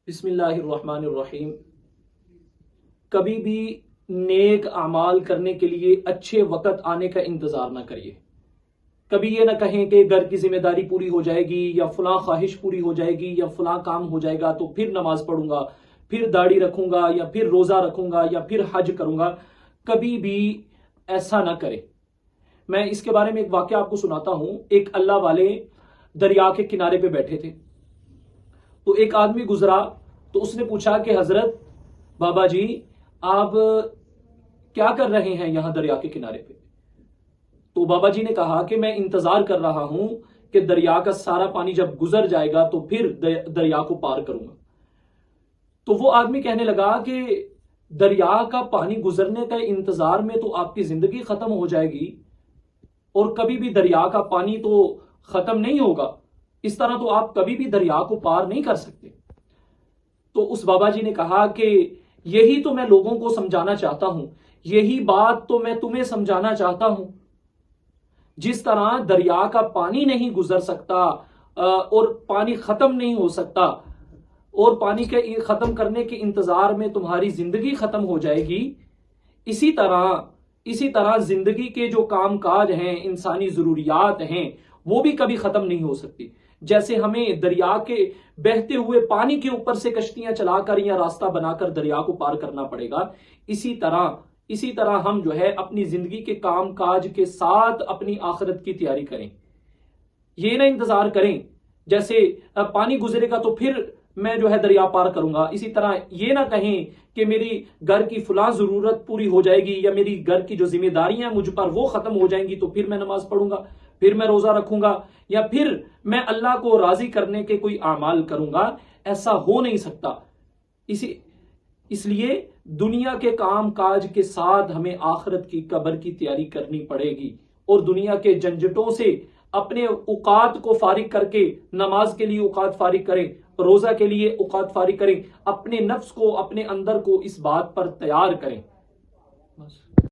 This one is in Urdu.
بسم اللہ الرحمن الرحیم۔ کبھی بھی نیک اعمال کرنے کے لیے اچھے وقت آنے کا انتظار نہ کریے۔ کبھی یہ نہ کہیں کہ گھر کی ذمہ داری پوری ہو جائے گی یا فلاں خواہش پوری ہو جائے گی یا فلاں کام ہو جائے گا تو پھر نماز پڑھوں گا، پھر داڑھی رکھوں گا یا پھر روزہ رکھوں گا یا پھر حج کروں گا۔ کبھی بھی ایسا نہ کرے۔ میں اس کے بارے میں ایک واقعہ آپ کو سناتا ہوں۔ ایک اللہ والے دریا کے کنارے پہ بیٹھے تھے، تو ایک آدمی گزرا تو اس نے پوچھا کہ حضرت بابا جی آپ کیا کر رہے ہیں یہاں دریا کے کنارے پہ؟ تو بابا جی نے کہا کہ میں انتظار کر رہا ہوں کہ دریا کا سارا پانی جب گزر جائے گا تو پھر دریا کو پار کروں گا۔ تو وہ آدمی کہنے لگا کہ دریا کا پانی گزرنے کا انتظار میں تو آپ کی زندگی ختم ہو جائے گی، اور کبھی بھی دریا کا پانی تو ختم نہیں ہوگا، اس طرح تو آپ کبھی بھی دریا کو پار نہیں کر سکتے۔ تو اس بابا جی نے کہا کہ یہی تو میں لوگوں کو سمجھانا چاہتا ہوں، یہی بات تو میں تمہیں سمجھانا چاہتا ہوں۔ جس طرح دریا کا پانی نہیں گزر سکتا اور پانی ختم نہیں ہو سکتا، اور پانی کے ختم کرنے کے انتظار میں تمہاری زندگی ختم ہو جائے گی، اسی طرح زندگی کے جو کام کاج ہیں، انسانی ضروریات ہیں، وہ بھی کبھی ختم نہیں ہو سکتی۔ جیسے ہمیں دریا کے بہتے ہوئے پانی کے اوپر سے کشتیاں چلا کر یا راستہ بنا کر دریا کو پار کرنا پڑے گا، اسی طرح ہم جو ہے اپنی زندگی کے کام کاج کے ساتھ اپنی آخرت کی تیاری کریں۔ یہ نہ انتظار کریں جیسے پانی گزرے گا تو پھر میں جو ہے دریا پار کروں گا، اسی طرح یہ نہ کہیں کہ میری گھر کی فلاں ضرورت پوری ہو جائے گی یا میری گھر کی جو ذمہ داریاں مجھ پر وہ ختم ہو جائیں گی تو پھر میں نماز پڑھوں گا، پھر میں روزہ رکھوں گا یا پھر میں اللہ کو راضی کرنے کے کوئی اعمال کروں گا۔ ایسا ہو نہیں سکتا۔ اس لیے دنیا کے کام کاج کے ساتھ ہمیں آخرت کی قبر کی تیاری کرنی پڑے گی، اور دنیا کے جھنجھٹوں سے اپنے اوقات کو فارغ کر کے نماز کے لیے اوقات فارغ کریں، روزہ کے لیے اوقات فارغ کریں، اپنے نفس کو اپنے اندر کو اس بات پر تیار کریں